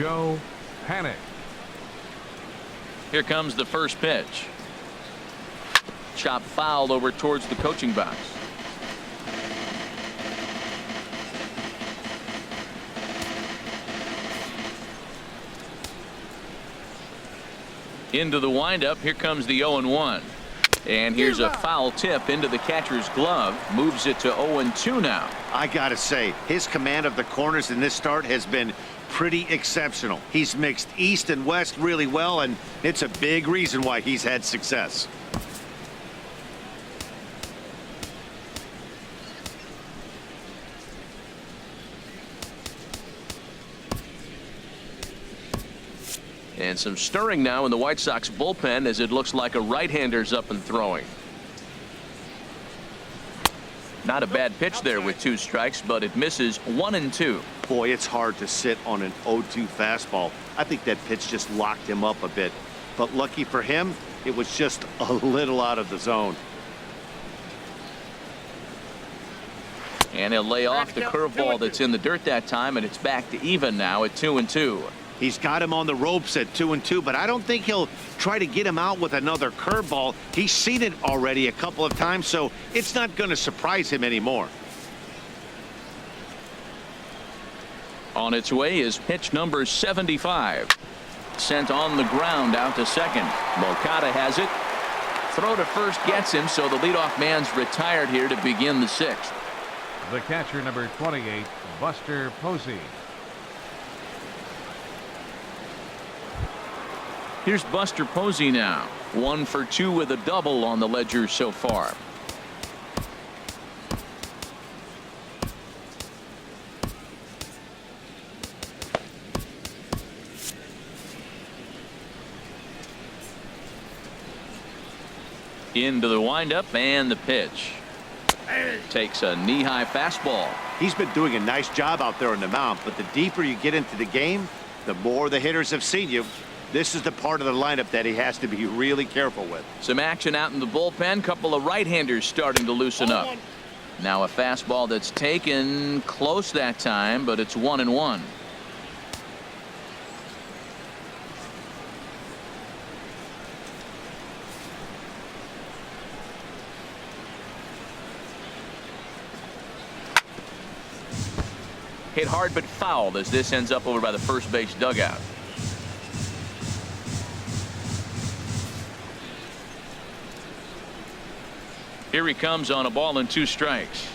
Joe Panic. Here comes the first pitch. Chop foul over towards the coaching box. Into the windup. Here comes the 0-1. And here's a foul tip into the catcher's glove. Moves it to 0-2 now. I gotta say, his command of the corners in this start has been pretty exceptional. He's mixed east and west really well, and it's a big reason why he's had success. And some stirring now in the White Sox bullpen as it looks like a right-hander's up and throwing. Not a bad pitch there with 2 strikes, but it misses 1-2. Boy, it's hard to sit on an 0-2 fastball. I think that pitch just locked him up a bit. But lucky for him, it was just a little out of the zone. And he'll lay off the curveball that's in the dirt that time, and it's back to even now at 2-2. He's got him on the ropes at 2-2, but I don't think he'll try to get him out with another curveball. He's seen it already a couple of times, so it's not going to surprise him anymore. On its way is pitch number 75. Sent on the ground out to second. Moncada has it. Throw to first gets him, so the leadoff man's retired here to begin the 6th. The catcher, number 28, Buster Posey. Here's Buster Posey now. 1 for 2 with a double on the ledger so far. Into the windup and the pitch. Takes a knee-high fastball. He's been doing a nice job out there on the mound, but the deeper you get into the game, the more the hitters have seen you. This is the part of the lineup that he has to be really careful with. Some action out in the bullpen. Couple of right-handers starting to loosen up. Now a fastball that's taken close that time, but it's 1-1. Hit hard but fouled as this ends up over by the first base dugout. Here he comes on a ball and 2 strikes.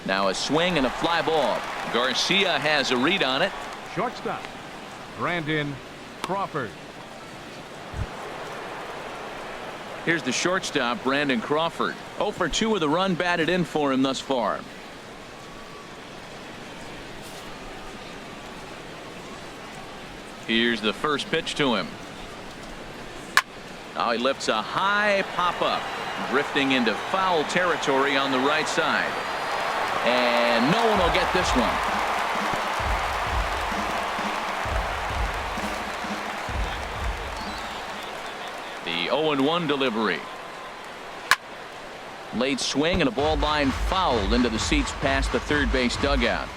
Now a swing and a fly ball. Garcia has a read on it. Shortstop, Brandon Crawford. Here's the shortstop, Brandon Crawford. 0 for 2 with a run batted in for him thus far. Here's the first pitch to him. Now he lifts a high pop-up, drifting into foul territory on the right side. And no one will get this one. The 0-1 delivery. Late swing and a ball line fouled into the seats past the third base dugout.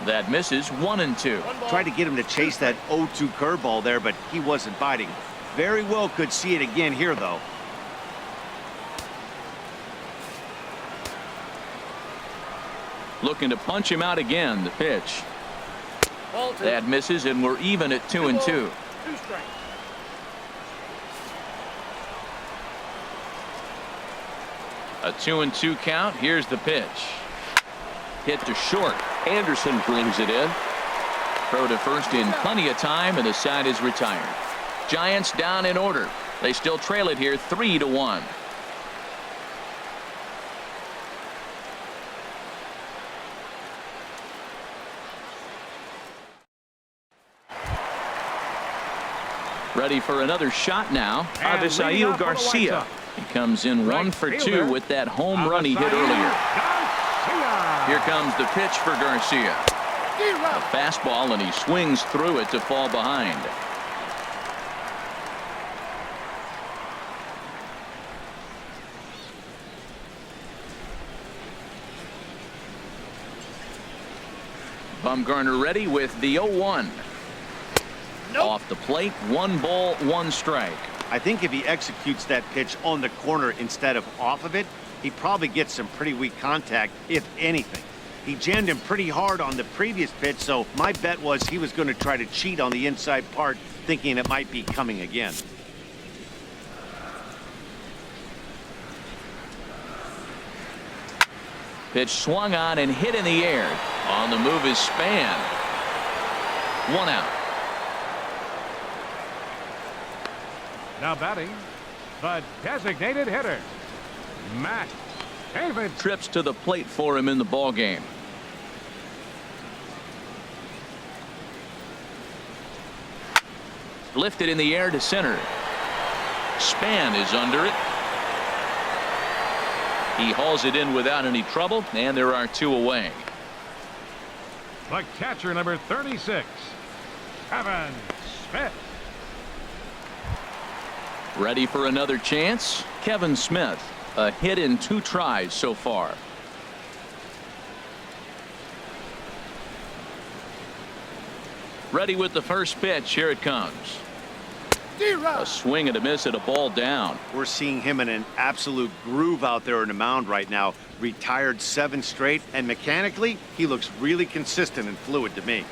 That misses 1-2. Tried to get him to chase that 0-2 curveball there, but he wasn't biting. Very well could see it again here, though. Looking to punch him out again. The pitch. That misses, and we're even at 2-2. A 2-2 count. Here's the pitch. Hit to short. Anderson brings it in. Throw to first in plenty of time, and the side is retired. Giants down in order. They still trail it here 3-1. Ready for another shot now. Avisail Garcia. He comes in 1 for 2 with that home run he hit earlier. Here comes the pitch for Garcia. A fastball, and he swings through it to fall behind. Bumgarner ready with the 0-1. Off the plate, 1 ball, 1 strike. I think if he executes that pitch on the corner instead of off of it, he probably gets some pretty weak contact, if anything. He jammed him pretty hard on the previous pitch, so my bet was he was going to try to cheat on the inside part, thinking it might be coming again. Pitch swung on and hit in the air. On the move is Span. 1 out. Now batting, the designated hitter, Matt David. Trips to the plate for him in the ball game. Lifted in the air to center. Span is under it. He hauls it in without any trouble, and there are 2 away. The catcher, number 36, Kevin Smith. Ready for another chance? Kevin Smith, a hit in 2 tries so far. Ready with the first pitch. Here it comes. A swing and a miss at a ball down. We're seeing him in an absolute groove out there on the mound right now. Retired 7 straight, and mechanically, he looks really consistent and fluid to me.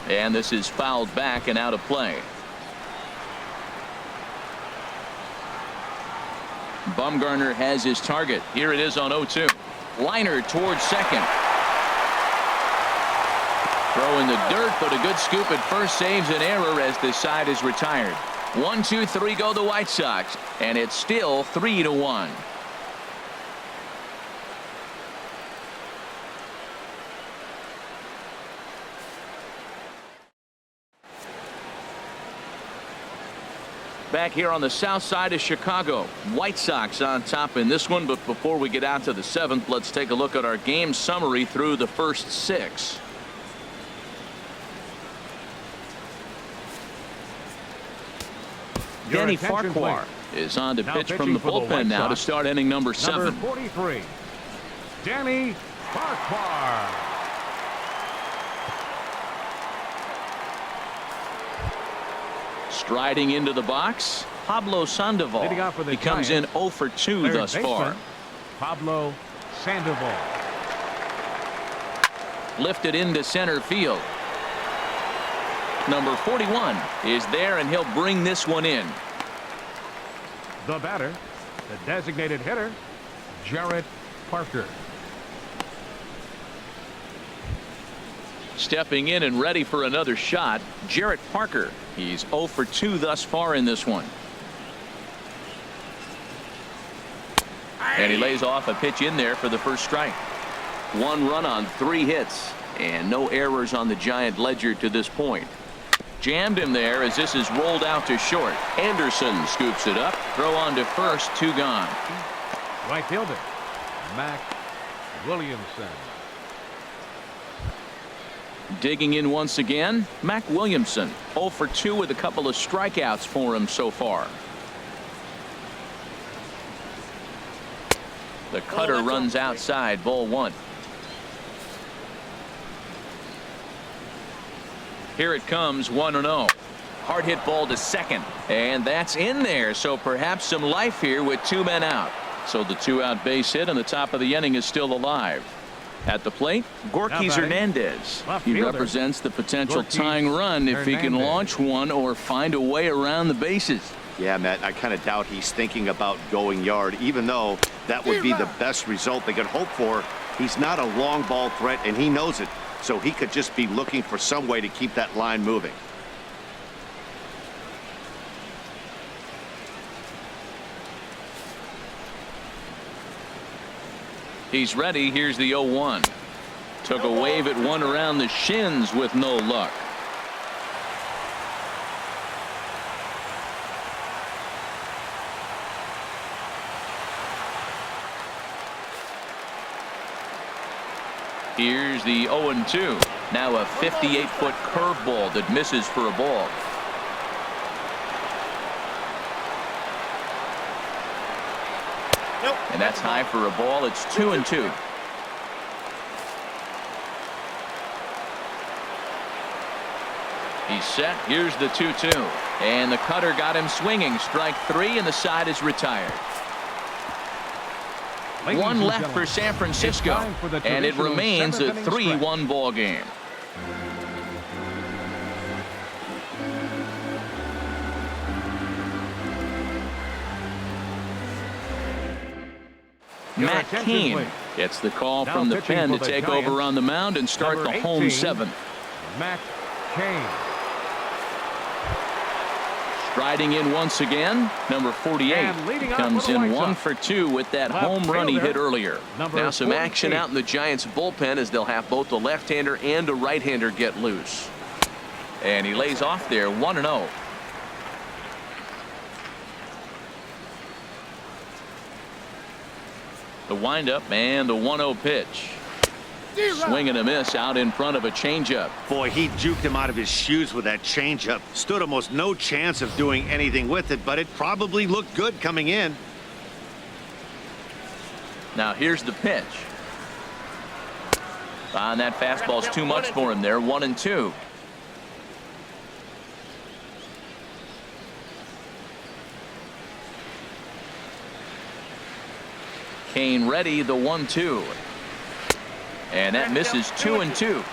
And this is fouled back and out of play. Bumgarner has his target. Here it is on 0-2. Liner towards second. Throw in the dirt, but a good scoop at first saves an error as this side is retired. 1, 2, 3 go the White Sox, and it's still 3-1. Back here on the south side of Chicago, White Sox on top in this one. But before we get out to the 7th, let's take a look at our game summary through the first 6. Danny Farquhar is on to pitch from the bullpen now to start inning number 7. Number 43, Danny Farquhar. Striding into the box, Pablo Sandoval. He comes in 0 for 2 thus far. Pablo Sandoval. Lifted into center field. Number 41 is there, and he'll bring this one in. The batter, the designated hitter, Jarrett Parker. Stepping in and ready for another shot, Jarrett Parker. He's 0 for 2 thus far in this one. And he lays off a pitch in there for the first strike. 1 run on 3 hits, and no errors on the Giant ledger to this point. Jammed him there as this is rolled out to short. Anderson scoops it up. Throw on to first, 2 gone. Right fielder, Mac Williamson. Digging in once again, Mac Williamson. 0 for 2 with a couple of strikeouts for him so far. The cutter runs outside, ball 1. Here it comes, 1-0. Hard hit ball to second, and that's in there, so perhaps some life here with 2 men out. So the 2-out base hit, and the top of the inning is still alive. At the plate, Gorky Hernandez. He represents the potential tying run if he can launch one or find a way around the bases. Yeah, Matt, I kind of doubt he's thinking about going yard, even though that would be the best result they could hope for. He's not a long ball threat, and he knows it, so he could just be looking for some way to keep that line moving. He's ready. Here's the 0-1. Took a wave at one around the shins with no luck. Here's the 0-2. Now a 58-foot curveball that misses for a ball. And that's high for a ball. It's 2-2. He's set. Here's the 2-2. And the cutter got him swinging. Strike 3, and the side is retired. One left for San Francisco, and it remains a 3-1 ball game. Matt Cain gets the call from the pen to take over on the mound and start the home 7th. Matt Cain. Striding in once again, number 48 comes in 1 for 2 with that home run he hit earlier. Now some action out in the Giants bullpen as they'll have both a left-hander and a right-hander get loose. And he lays off there 1-0. The windup and the 1-0 pitch. Swing and a miss out in front of a changeup. Boy, he juked him out of his shoes with that changeup. Stood almost no chance of doing anything with it, but it probably looked good coming in. Now here's the pitch. And that fastball's too much for him there. 1-2. Cain ready, the 1-2. And that misses 2-2.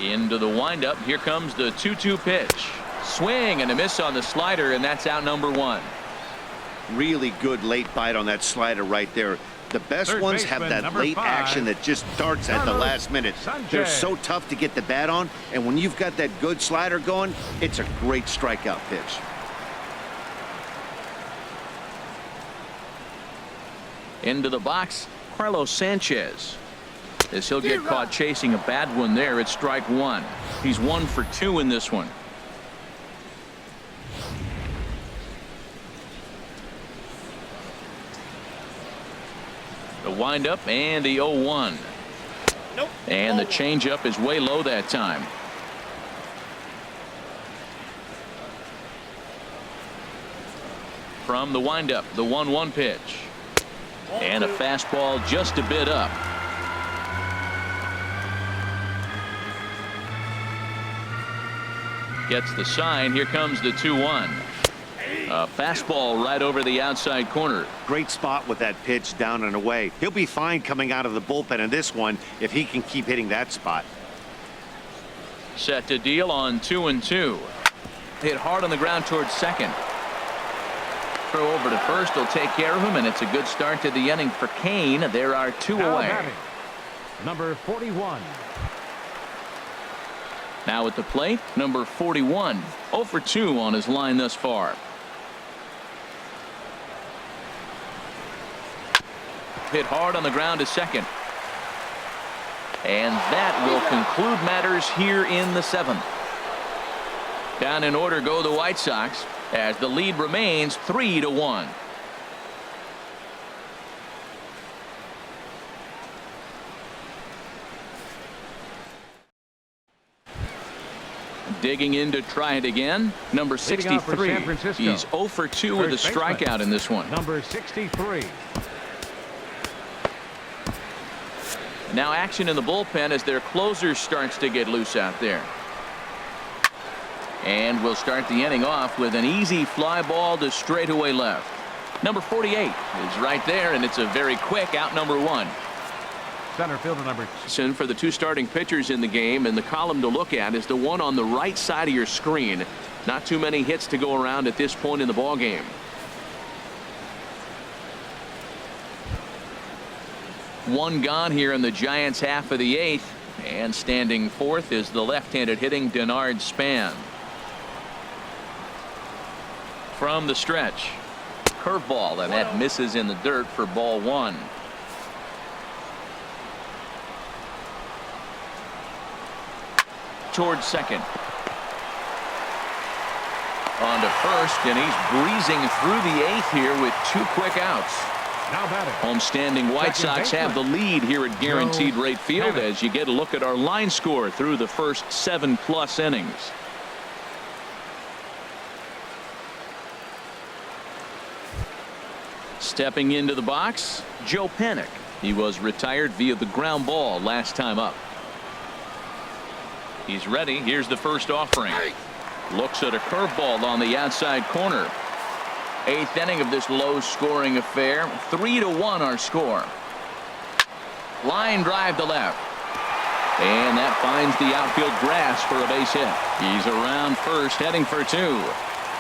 Into the windup. Here comes the 2-2 pitch. Swing and a miss on the slider, and that's out number 1. Really good late bite on that slider right there. The best ones have that late action that just darts at the last minute. They're so tough to get the bat on, and when you've got that good slider going, it's a great strikeout pitch. Into the box, Carlos Sanchez. As he'll get caught chasing a bad one there, it's strike 1. He's 1 for 2 in this one. The windup and the 0-1. And the changeup is way low that time. From the windup, the 1-1 pitch. And a fastball just a bit up. Gets the sign. Here comes the 2-1. A fastball right over the outside corner. Great spot with that pitch down and away. He'll be fine coming out of the bullpen in this one if he can keep hitting that spot. Set to deal on 2-2. Hit hard on the ground towards second. Throw over to first will take care of him, and it's a good start to the inning for Cain. There are 2 away. Number 41. Now at the plate, number 41. 0 for 2 on his line thus far. Hit hard on the ground to second. And that will conclude matters here in the 7th. Down in order go the White Sox as the lead remains 3-1. Digging in to try it again. Number 63. He's 0 for 2 with a strikeout in this one. Number 63. Now action in the bullpen as their closer starts to get loose out there. And we'll start the inning off with an easy fly ball to straightaway left. Number 48 is right there, and it's a very quick out number 1. Center fielder number 2. For the 2 starting pitchers in the game, and the column to look at is the one on the right side of your screen. Not too many hits to go around at this point in the ball game. One gone here in the Giants half of the 8th, and standing fourth is the left-handed hitting Denard Span. From the stretch, curveball, and that misses in the dirt for ball 1. Towards second. On to first, and he's breezing through the 8th here with 2 quick outs. Now batting. Homestanding White Sox have the lead here at Guaranteed Rate Field as you get a look at our line score through the first 7+ innings. Stepping into the box, Joe Panik. He was retired via the ground ball last time up. He's ready. Here's the first offering. Looks at a curveball on the outside corner. 8th inning of this low-scoring affair. 3-1 our score. Line drive to left. And that finds the outfield grass for a base hit. He's around first, heading for 2.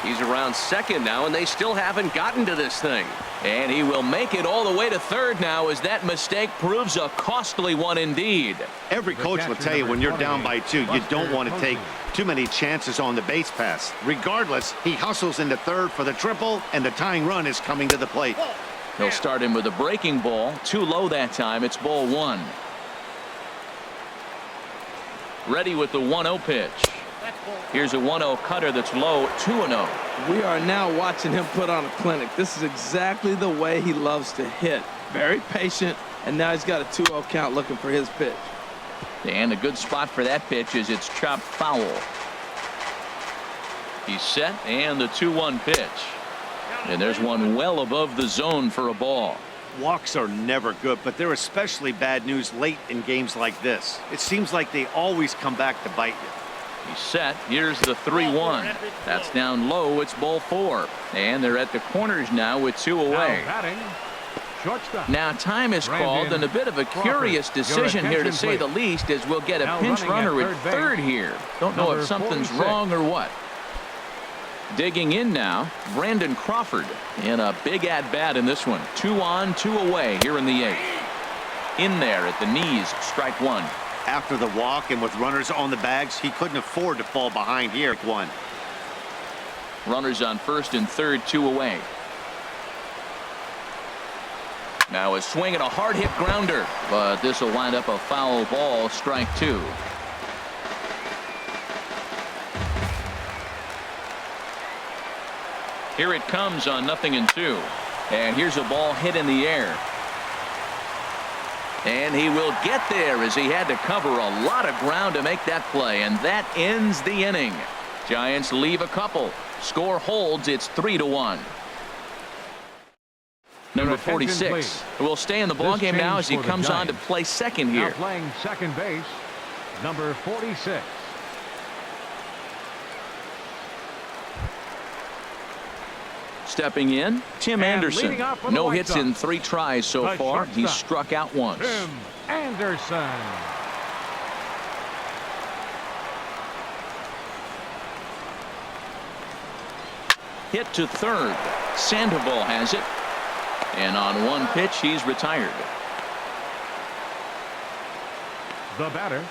He's around second now, and they still haven't gotten to this thing. And he will make it all the way to third now as that mistake proves a costly one indeed. Every coach will tell you when you're down by 2, you don't want to take too many chances on the base pass. Regardless, he hustles into third for the triple, and the tying run is coming to the plate. He'll start him with a breaking ball. Too low that time. It's ball 1. Ready with the 1-0 pitch. Here's a 1-0 cutter that's low. 2-0. We are now watching him put on a clinic. This is exactly the way he loves to hit. Very patient, and now he's got a 2-0 count looking for his pitch. And a good spot for that pitch is it's chopped foul. He's set, and the 2-1 pitch. And there's one well above the zone for a ball. Walks are never good, but they're especially bad news late in games like this. It seems like they always come back to bite you. He's set. Here's the 3-1. That's down low. It's ball 4. And they're at the corners now with 2 away. Now time is called, and a bit of a curious decision here to say the least, as we'll get a pinch runner at third here. Don't know if something's wrong or what. Digging in now, Brandon Crawford in a big at-bat in this one. 2 on, 2 away here in the 8th. In there at the knees, strike 1. After the walk and with runners on the bags, he couldn't afford to fall behind here. 1. Runners on first and third, 2 away. Now a swing and a hard hit grounder, but this will wind up a foul ball. Strike 2. Here it comes on 0-2. And here's a ball hit in the air. And he will get there as he had to cover a lot of ground to make that play. And that ends the inning. Giants leave a couple. Score holds. It's 3-1. Number 46 will stay in the ballgame now as he comes on to play second here. Now playing second base, number 46. Stepping in, Tim Anderson. No hits in 3 tries so far. He's struck out once. Tim Anderson. Hit to third. Sandoval has it. And on 1 pitch, he's retired. The batter,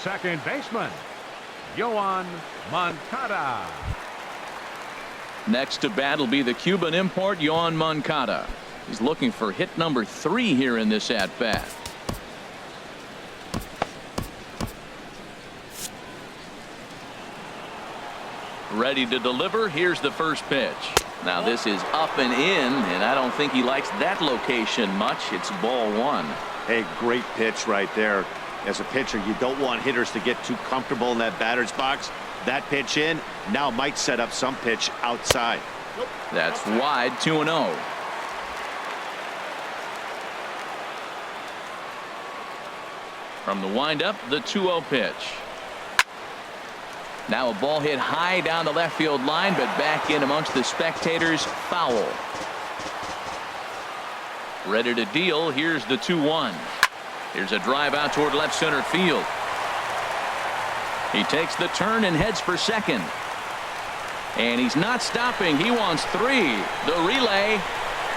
second baseman, Yoan Moncada. Next to bat will be the Cuban import, Yoan Moncada. He's looking for hit number 3 here in this at-bat. Ready to deliver. Here's the first pitch. Now this is up and in, and I don't think he likes that location much. It's ball 1. Hey, great pitch right there. As a pitcher, you don't want hitters to get too comfortable in that batter's box. That pitch in now might set up some pitch outside. That's wide. 2-0. From the windup, the 2-0 pitch. Now a ball hit high down the left field line, but back in amongst the spectators. Foul. Ready to deal. Here's the 2-1. Here's a drive out toward left center field. He takes the turn and heads for second. And he's not stopping. He wants 3. The relay.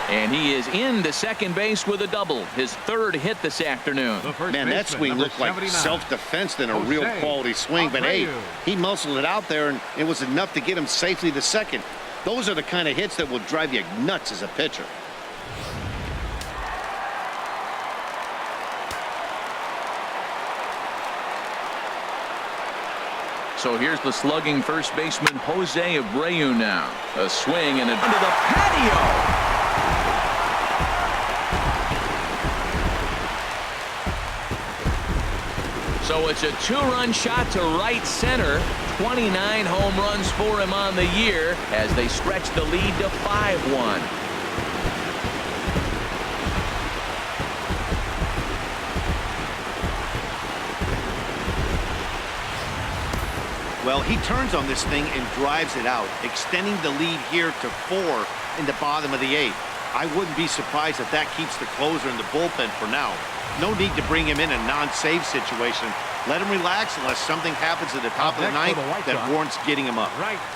And he is into second base with a double. His 3rd hit this afternoon. Man, that swing looked like self-defense than a real quality swing. But hey, he muscled it out there, and it was enough to get him safely to second. Those are the kind of hits that will drive you nuts as a pitcher. So here's the slugging first baseman Jose Abreu now. A swing and a into the patio. So it's a two-run shot to right center. 29 home runs for him on the year as they stretch the lead to 5-1. Well, he turns on this thing and drives it out, extending the lead here to 4 in the bottom of the 8th. I wouldn't be surprised if that keeps the closer in the bullpen for now. No need to bring him in a non-save situation. Let him relax unless something happens at the top of the 9th that warrants getting him up.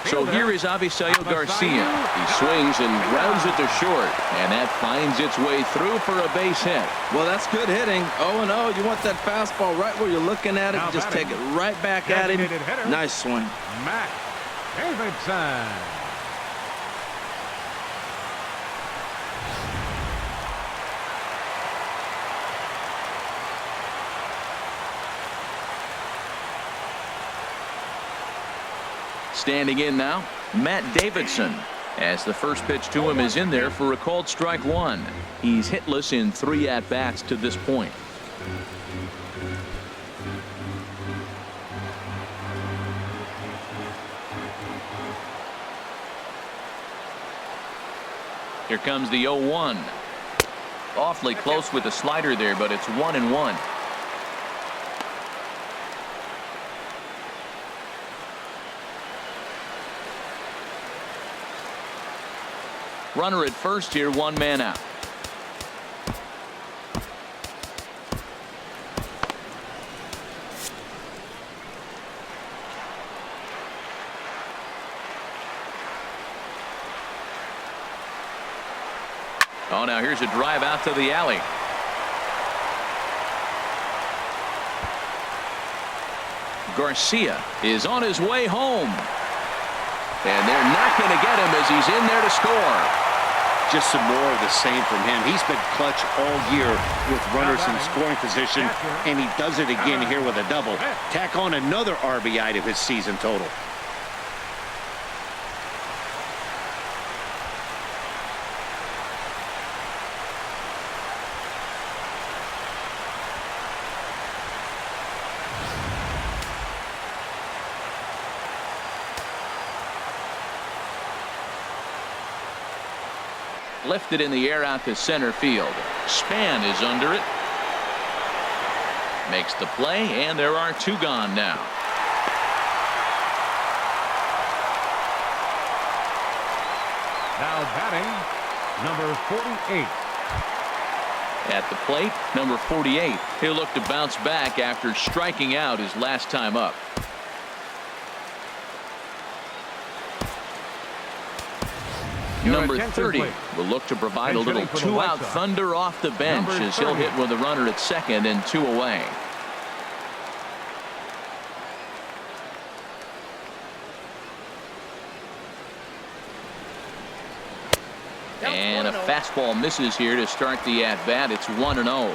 So here is Avisail Garcia. He swings and grounds it to short, and that finds its way through for a base hit. Well, that's good hitting. 0-0. You want that fastball right where you're looking at it. Just take it right back at him. Nice swing. Matt Davidson. Standing in now, Matt Davidson, as the first pitch to him is in there for a called strike 1. He's hitless in 3 at-bats to this point. Here comes the 0-1. Awfully close with the slider there, but it's 1-1. Runner at first here, 1 man out. Oh, now here's a drive out to the alley. Garcia is on his way home. And they're not going to get him as he's in there to score. Just some more of the same from him. He's been clutch all year with runners in scoring position, and he does it again here with a double. Tack on another RBI to his season total. Lifted in the air out to center field. Span is under it. Makes the play, and there are 2 gone now. Now batting, number 48. At the plate, number 48. He'll look to bounce back after striking out his last time up. Number 30 will look to provide a little 2-out thunder off the bench as he'll hit with a runner at second and 2 away. And a fastball misses here to start the at-bat. It's 1-0.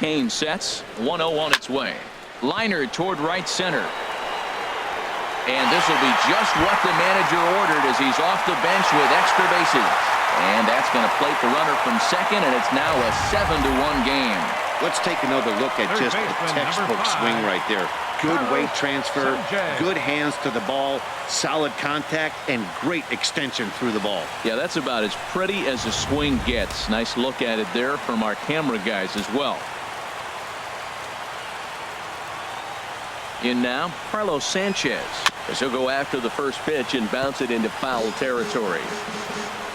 Kane sets. 1-0 on its way. Liner toward right center. And this will be just what the manager ordered as he's off the bench with extra bases. And that's going to plate the runner from second, and it's now a 7-1 game. Let's take another look at just a textbook swing right there. Good weight transfer, good hands to the ball, solid contact, and great extension through the ball. Yeah, that's about as pretty as a swing gets. Nice look at it there from our camera guys as well. In now, Carlos Sanchez, as he'll go after the first pitch and bounce it into foul territory.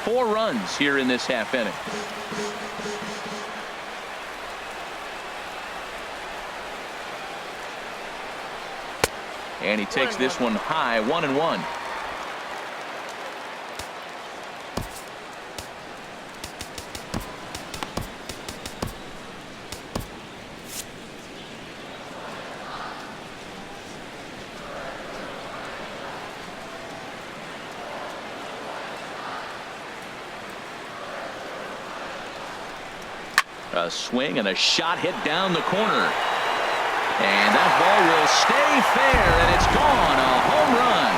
4 runs here in this half inning. And he takes this one high, 1-1. A swing and a shot hit down the corner. And that ball will stay fair, and it's gone. A home run.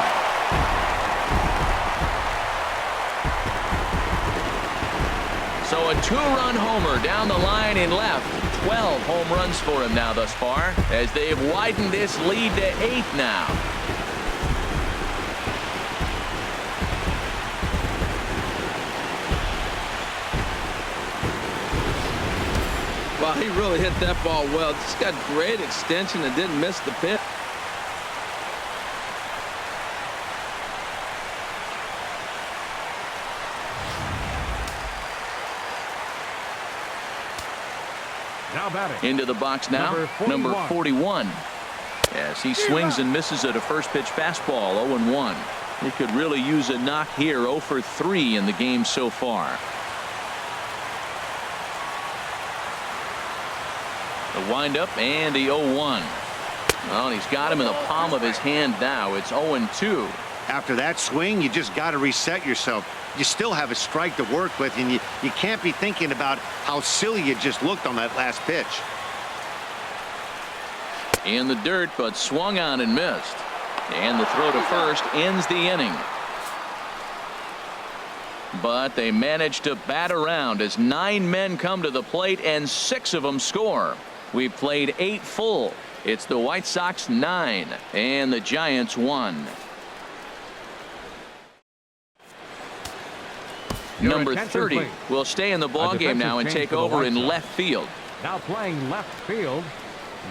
So a 2-run homer down the line in left. 12 home runs for him now thus far, as they've widened this lead to 8 now. Wow, he really hit that ball well. Just got great extension and didn't miss the pitch. Now batting. Into the box now, number 41. As he swings and misses at a first pitch fastball, 0-1. He could really use a knock here, 0 for 3 in the game so far. The windup and the 0-1. Well, he's got him in the palm of his hand now. It's 0-2. After that swing, you just got to reset yourself. You still have a strike to work with, and you can't be thinking about how silly you just looked on that last pitch. In the dirt, but swung on and missed. And the throw to first ends the inning. But they managed to bat around as 9 men come to the plate and 6 of them score. We played 8 full. It's the White Sox 9 and the Giants 1. Number 30 will stay in the ballgame now and take over in left field. Now playing left field,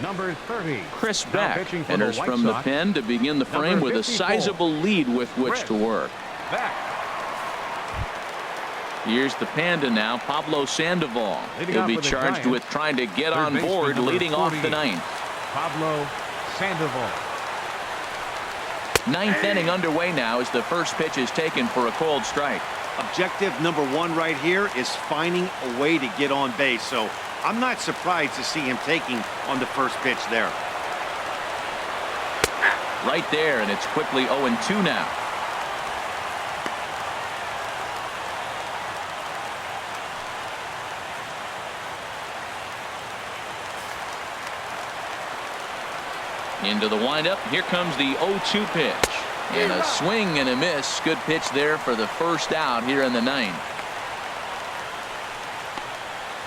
number 30. Chris Beck enters from the pen to begin the frame with a sizable lead with which to work. Here's the Panda now, Pablo Sandoval. He'll be charged with trying to get on board, leading off the 9th. Pablo Sandoval. 9th inning underway now as the first pitch is taken for a cold strike. Objective number 1 right here is finding a way to get on base. So I'm not surprised to see him taking on the first pitch there. Right there, and it's quickly 0-2 now. Into the windup. Here comes the 0-2 pitch. And a swing and a miss. Good pitch there for the first out here in the 9th.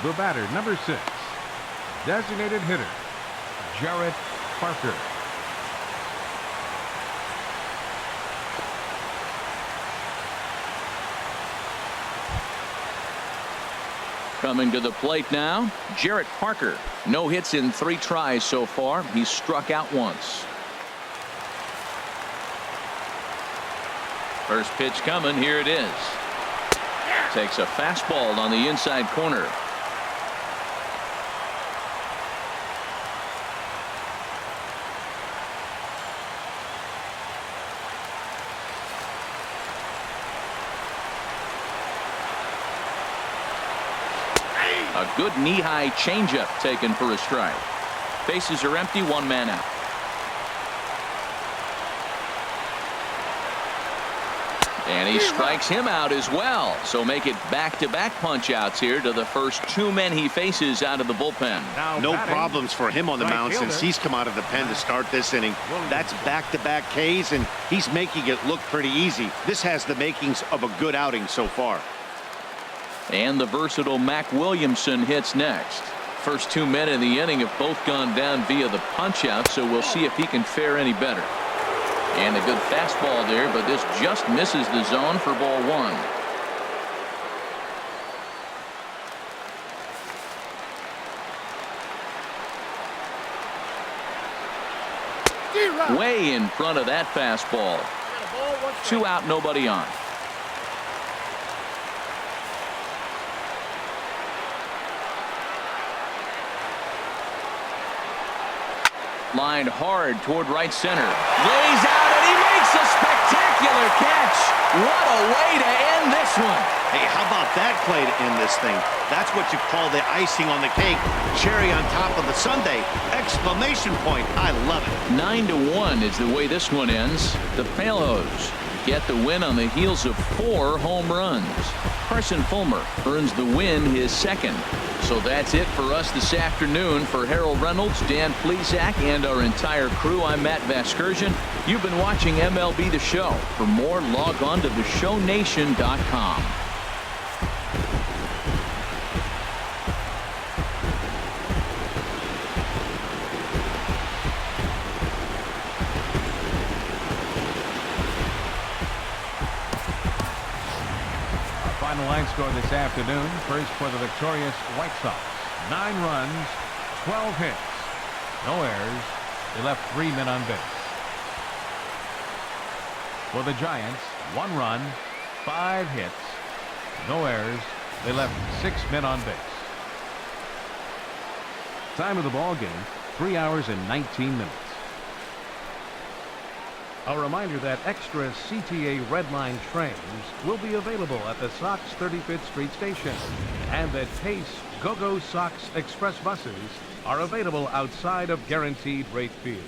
The batter, number 6. Designated hitter, Jarrett Parker. Coming to the plate now, Jarrett Parker. No hits in 3 tries so far. He's struck out once. First pitch coming. Here it is. Takes a fastball on the inside corner. A good knee-high changeup taken for a strike. Bases are empty, 1 man out. And he strikes him out as well. So make it back-to-back punch-outs here to the first 2 men he faces out of the bullpen. No problems for him on the mound since he's come out of the pen to start this inning. That's back-to-back Ks, and he's making it look pretty easy. This has the makings of a good outing so far. And the versatile Mac Williamson hits next. First 2 men in the inning have both gone down via the punch-out, so we'll see if he can fare any better. And a good fastball there, but this just misses the zone for ball 1. Way in front of that fastball. 2 out, nobody on. Lined hard toward right center. Lays out and he makes a spectacular catch. What a way to end this one. Hey, how about that play to end this thing? That's what you call the icing on the cake. Cherry on top of the sundae. Exclamation point. I love it. 9-1 is the way this one ends. The Palos get the win on the heels of 4 home runs. Carson Fulmer earns the win, his 2nd. So that's it for us this afternoon. For Harold Reynolds, Dan Plesac, and our entire crew, I'm Matt Vasgersian. You've been watching MLB The Show. For more, log on to theshownation.com. score this afternoon. First for the victorious White Sox. 9 runs, 12 hits, no errors. They left 3 men on base. For the Giants, 1 run, 5 hits, no errors. They left 6 men on base. Time of the ball game, 3 hours and 19 minutes. A reminder that extra CTA Red Line trains will be available at the Sox 35th Street station, and that Pace Go-Go Sox Express buses are available outside of Guaranteed Rate Field.